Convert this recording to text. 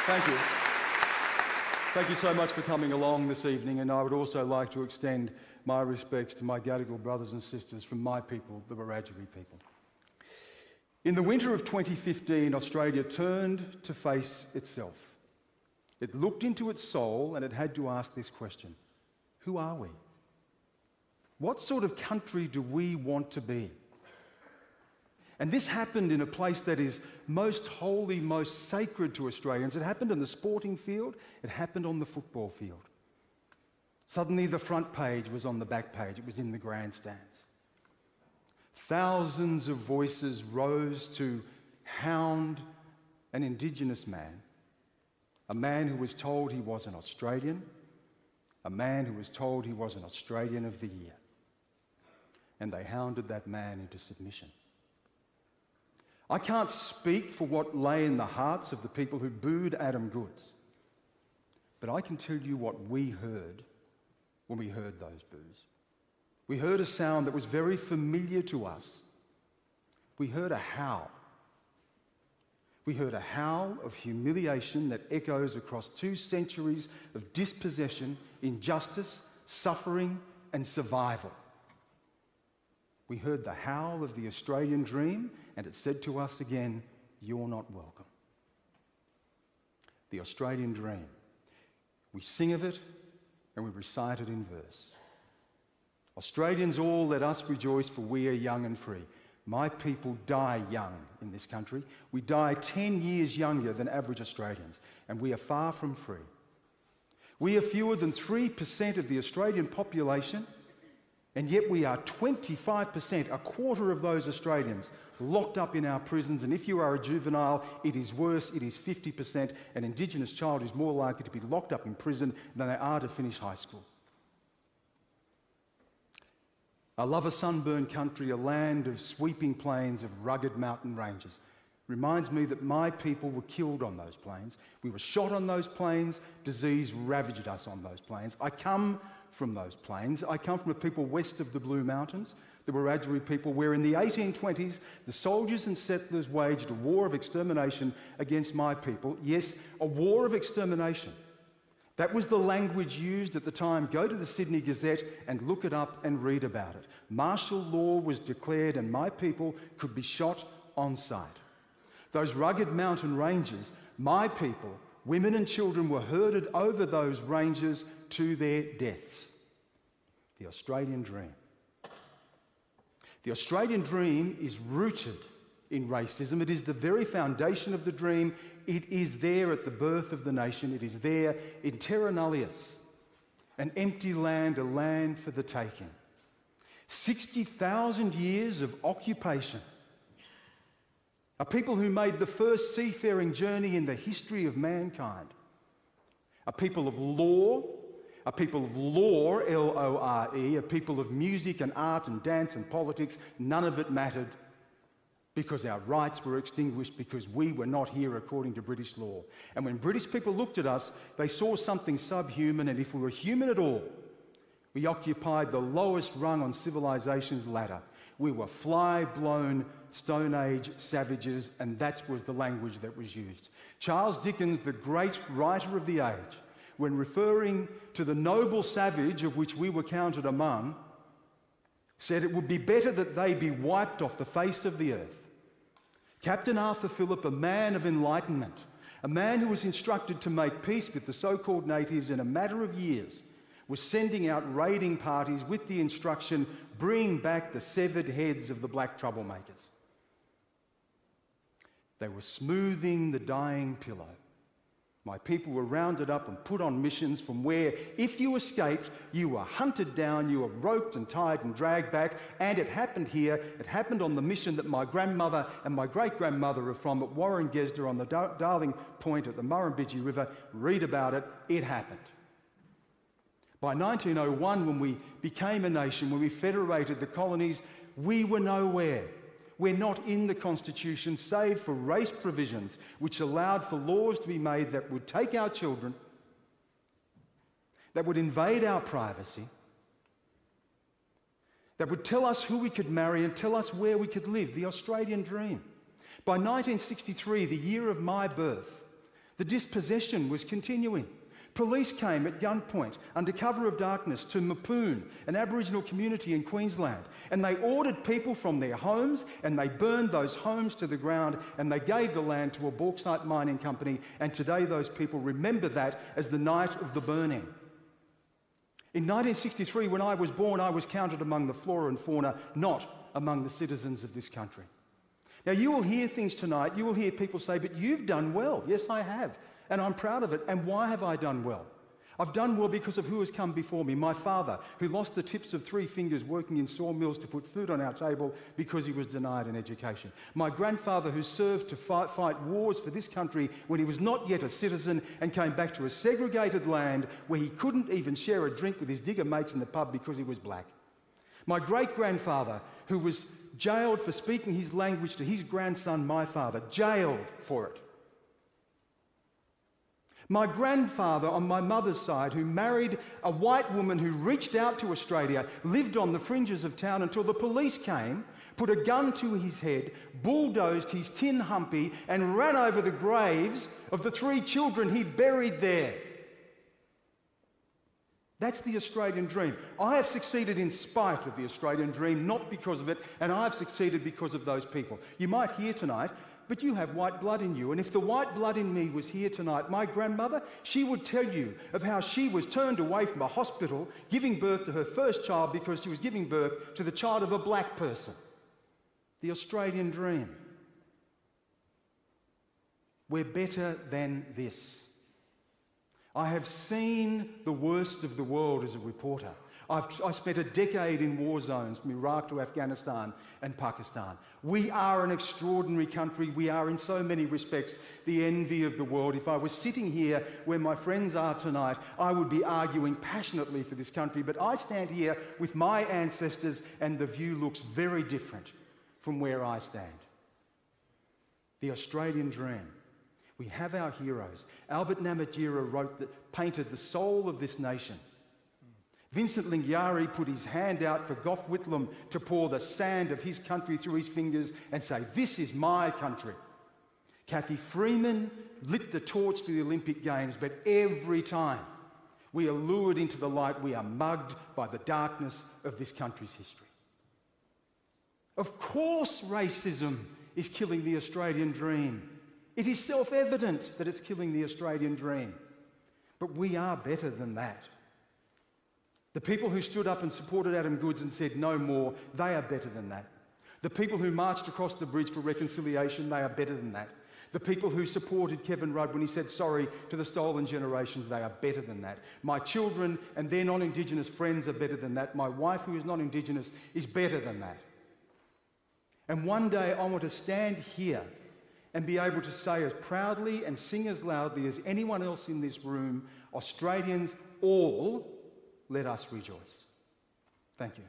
Thank you. Thank you so much for coming along this evening, and I would also like to extend my respects to my Gadigal brothers and sisters from my people, the Wiradjuri people. In the winter of 2015, Australia turned to face itself. It looked into its soul and it had to ask this question: who are we? What sort of country do we want to be? And this happened in a place that is most holy, most sacred to Australians. It happened on the sporting field, it happened on the football field. Suddenly the front page was on the back page, it was in the grandstands. Thousands of voices rose to hound an Indigenous man, a man who was told he was an Australian, a man who was told he was an Australian of the Year. And they hounded that man into submission. I can't speak for what lay in the hearts of the people who booed Adam Goodes, but I can tell you what we heard when we heard those boos. We heard a sound that was very familiar to us. We heard a howl. We heard a howl of humiliation that echoes across 2 centuries of dispossession, injustice, suffering, and survival. We heard the howl of the Australian dream, and it said to us again, "You're not welcome." The Australian dream. We sing of it and we recite it in verse. Australians all, let us rejoice, for we are young and free. My people die young in this country. We die 10 years younger than average Australians, and we are far from free. We are fewer than 3% of the Australian population, and yet we are 25%, a quarter of those Australians, locked up in our prisons. And if you are a juvenile, it is worse, it is 50%. An Indigenous child is more likely to be locked up in prison than they are to finish high school. I love a sunburned country, a land of sweeping plains, of rugged mountain ranges. Reminds me that my people were killed on those plains. We were shot on those plains. Disease ravaged us on those plains. I come from those plains. I come from a people west of the Blue Mountains, the Wiradjuri people, where in the 1820s the soldiers and settlers waged a war of extermination against my people. Yes, a war of extermination. That was the language used at the time. Go to the Sydney Gazette and look it up and read about it. Martial law was declared and my people could be shot on sight. Those rugged mountain ranges, my people, women and children, were herded over those ranges to their deaths. The Australian dream. The Australian dream is rooted in racism. It is the very foundation of the dream. It is there at the birth of the nation. It is there in terra nullius, an empty land, a land for the taking. 60,000 years of occupation. A people who made the first seafaring journey in the history of mankind. A people of law, a people of lore, L-O-R-E, a people of music and art and dance and politics. None of it mattered because our rights were extinguished because we were not here according to British law. And when British people looked at us, they saw something subhuman, and if we were human at all, we occupied the lowest rung on civilization's ladder. We were fly-blown Stone Age savages, and that was the language that was used. Charles Dickens, the great writer of the age, when referring to the noble savage of which we were counted among, said it would be better that they be wiped off the face of the earth. Captain Arthur Phillip, a man of enlightenment, a man who was instructed to make peace with the so-called natives in a matter of years, was sending out raiding parties with the instruction, bring back the severed heads of the black troublemakers. They were smoothing the dying pillow. My people were rounded up and put on missions from where, if you escaped, you were hunted down, you were roped and tied and dragged back. And it happened here. It happened on the mission that my grandmother and my great-grandmother are from at Warringezda on the Darling Point at the Murrumbidgee River. Read about it. It happened. By 1901, when we became a nation, when we federated the colonies, we were nowhere. We're not in the Constitution, save for race provisions, which allowed for laws to be made that would take our children, that would invade our privacy, that would tell us who we could marry and tell us where we could live, the Australian dream. By 1963, the year of my birth, The dispossession was continuing. Police came at gunpoint under cover of darkness to Mapoon, an Aboriginal community in Queensland, and they ordered people from their homes and they burned those homes to the ground and they gave the land to a bauxite mining company, and today those people remember that as the night of the burning. In 1963, when I was born, I was counted among the flora and fauna, not among the citizens of this country. Now, you will hear things tonight, you will hear people say, but you've done well. Yes, I have. And I'm proud of it. And why have I done well? I've done well because of who has come before me. My father, who lost the tips of 3 fingers working in sawmills to put food on our table because he was denied an education. My grandfather, who served to fight wars for this country when he was not yet a citizen and came back to a segregated land where he couldn't even share a drink with his digger mates in the pub because he was black. My great-grandfather, who was jailed for speaking his language to his grandson, my father, jailed for it. My grandfather on my mother's side, who married a white woman who reached out to Australia, lived on the fringes of town until the police came, put a gun to his head, bulldozed his tin humpy and ran over the graves of the 3 children he buried there. That's the Australian dream. I have succeeded in spite of the Australian dream, not because of it, and I've succeeded because of those people. You might hear tonight, but you have white blood in you. And if the white blood in me was here tonight, my grandmother, she would tell you of how she was turned away from a hospital giving birth to her first child because she was giving birth to the child of a black person. The Australian dream. We're better than this. I have seen the worst of the world as a reporter. I spent a decade in war zones from Iraq to Afghanistan and Pakistan. We are an extraordinary country. We are in so many respects the envy of the world. If I was sitting here where my friends are tonight, I would be arguing passionately for this country. But I stand here with my ancestors and the view looks very different from where I stand. The Australian dream. We have our heroes. Albert Namatjira painted the soul of this nation. Vincent Lingiari put his hand out for Gough Whitlam to pour the sand of his country through his fingers and say, "This is my country." Kathy Freeman lit the torch to the Olympic Games, but every time we are lured into the light, we are mugged by the darkness of this country's history. Of course racism is killing the Australian dream. It is self-evident that it's killing the Australian dream. But we are better than that. The people who stood up and supported Adam Goodes and said no more, they are better than that. The people who marched across the bridge for reconciliation, they are better than that. The people who supported Kevin Rudd when he said sorry to the stolen generations, they are better than that. My children and their non-Indigenous friends are better than that. My wife, who is non-Indigenous, is better than that. And one day I want to stand here and be able to say as proudly and sing as loudly as anyone else in this room, Australians all, let us rejoice. Thank you.